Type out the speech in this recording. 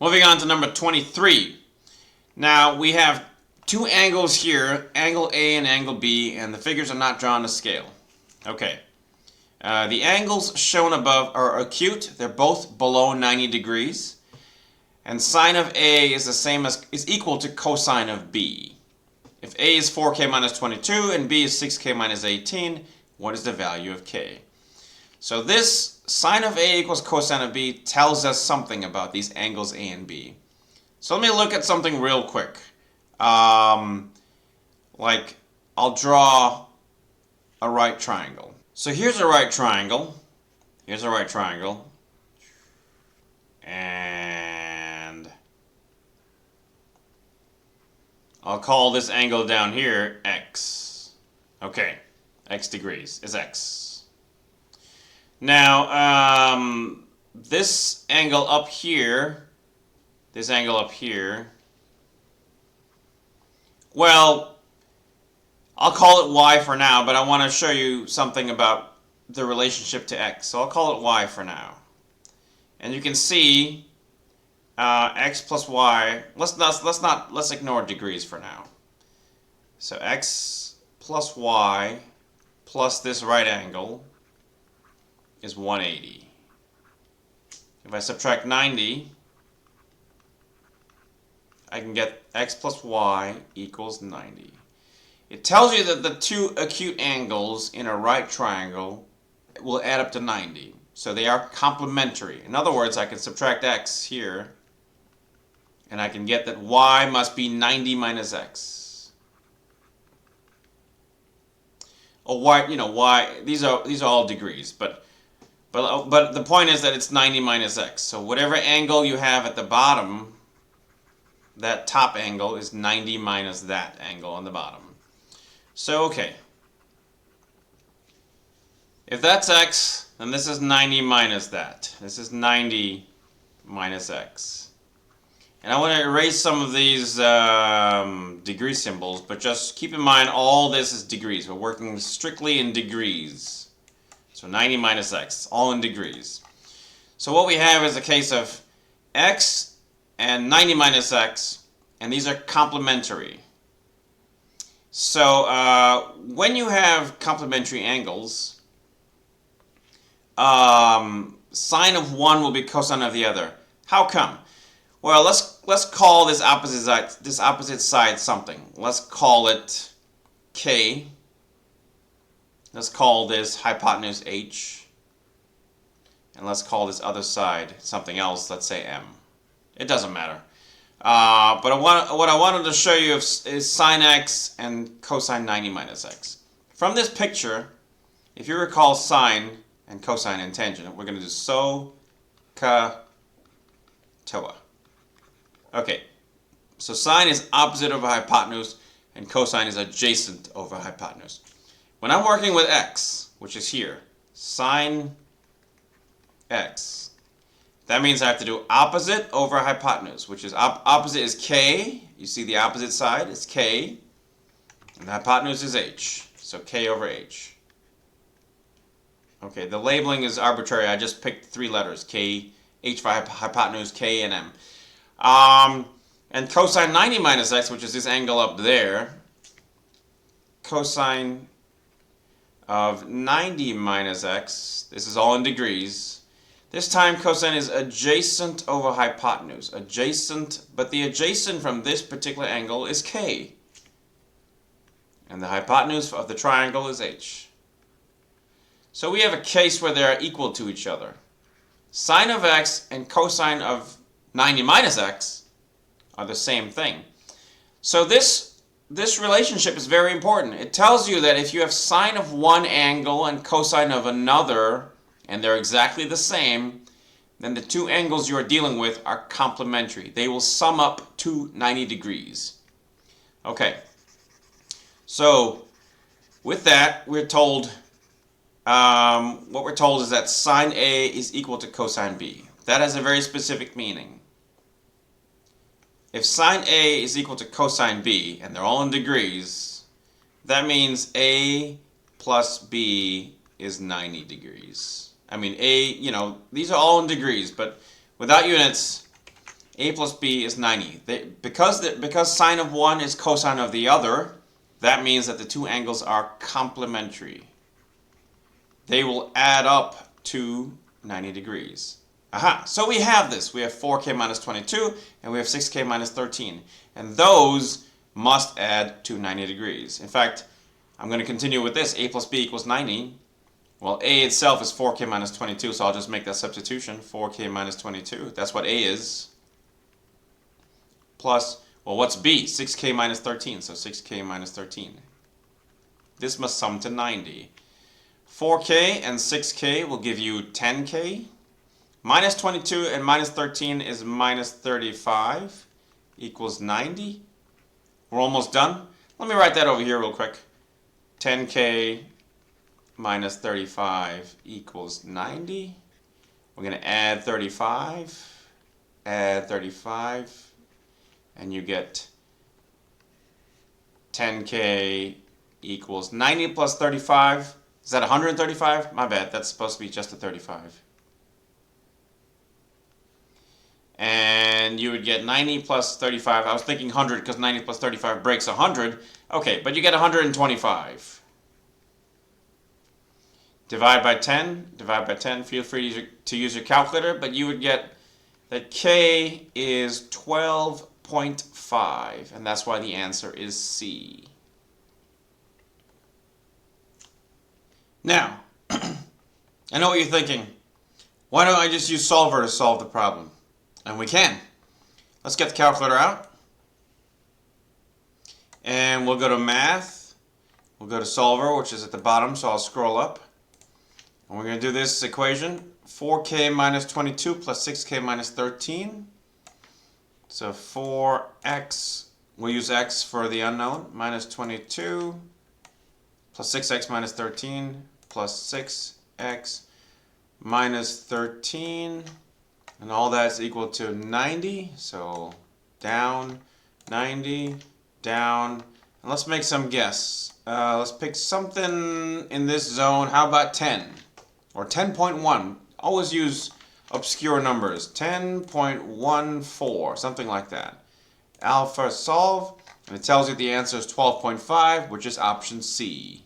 Moving on to number 23. Now we have two angles here, angle A and angle B, and the figures are not drawn to scale. Okay. The angles shown above are acute. They're both below 90 degrees. And sine of A is equal to cosine of B. If A is 4k minus 22 and B is 6k minus 18, what is the value of k? So this sine of A equals cosine of B tells us something about these angles A and B. So let me look at something real quick. Like I'll draw a right triangle. So here's a right triangle. Here's a right triangle. And I'll call this angle down here x. Okay, x degrees is x. Now, this angle up here, well, I'll call it y for now, but I want to show you something about the relationship to x. So I'll call it y for now. And you can see x plus y. Let's ignore degrees for now. So x plus y plus this right angle is 180. If I subtract 90, I can get x plus y equals 90. It tells you that the two acute angles in a right triangle will add up to 90. So they are complementary. In other words, I can subtract x here, and I can get that y must be 90 minus x. Oh, y, y. These are all degrees, but the point is that it's 90 minus x. So whatever angle you have at the bottom, that top angle is 90 minus that angle on the bottom. So, okay. If that's x, then this is 90 minus that. This is 90 minus x. And I want to erase some of these degree symbols, but just keep in mind all this is degrees. We're working strictly in degrees. So 90 minus x, all in degrees. So what we have is a case of x and 90 minus x, and these are complementary. So when you have complementary angles, sine of one will be cosine of the other. How come? Well, let's call this opposite side something. Let's call it k. Let's call this hypotenuse h. And let's call this other side something else. Let's say m. It doesn't matter. But what I wanted to show you is sine x and cosine 90 minus x. From this picture, if you recall sine and cosine and tangent, we're going to do so, ka, toa. Okay, so sine is opposite over hypotenuse and cosine is adjacent over hypotenuse. When I'm working with x, which is here, sine x, that means I have to do opposite over hypotenuse, which is opposite is k. You see the opposite side is k, and the hypotenuse is h, so k over h. Okay, the labeling is arbitrary. I just picked three letters, k, h for hypotenuse, k, and m. And cosine 90 minus x, which is this angle up there, cosine of 90 minus x, this is all in degrees. This time cosine is adjacent over hypotenuse. Adjacent, but the adjacent from this particular angle is k. And the hypotenuse of the triangle is h. So we have a case where they are equal to each other. Sine of x and cosine of 90 minus x are the same thing. So this relationship is very important. It tells you that if you have sine of one angle and cosine of another, and they're exactly the same, then the two angles you are dealing with are complementary. They will sum up to 90 degrees. Okay, so with that, we're told, what we're told is that sine A is equal to cosine B. That has a very specific meaning. If sine A is equal to cosine B, and they're all in degrees, that means A plus B is 90 degrees. I mean, A, these are all in degrees, but without units, A plus B is 90. Because sine of one is cosine of the other, that means that the two angles are complementary. They will add up to 90 degrees. Aha, so we have this. We have 4k minus 22 and we have 6k minus 13. And those must add to 90 degrees. In fact, I'm going to continue with this. A plus B equals 90. Well, A itself is 4k minus 22, so I'll just make that substitution. 4k minus 22. That's what A is. Plus, well, what's B? 6k minus 13, so 6k minus 13. This must sum to 90. 4k and 6k will give you 10k. Minus 22 and minus 13 is minus 35 equals 90. We're almost done. Let me write that over here real quick. 10k minus 35 equals 90. We're going to add 35, and you get 10k equals 90 plus 35. Is that 135? My bad, that's supposed to be just a 35. And you would get 90 plus 35. I was thinking 100 because 90 plus 35 breaks 100. Okay, but you get 125. Divide by 10. Divide by 10. Feel free to use your calculator, but you would get that k is 12.5, and that's why the answer is C. Now, I know what you're thinking. Why don't I just use solver to solve the problem? And we can. Let's get the calculator out. And we'll go to math. We'll go to solver, which is at the bottom, so I'll scroll up. And we're going to do this equation. 4k minus 22 plus 6k minus 13. So 4x, we'll use x for the unknown, minus 22 plus 6x minus 13 plus 6x minus 13. And all that's equal to 90. So down, 90, down. And let's make some guess. Let's pick something in this zone. How about 10? Or 10.1. Always use obscure numbers. 10.14, something like that. Alpha solve, and it tells you the answer is 12.5, which is option C.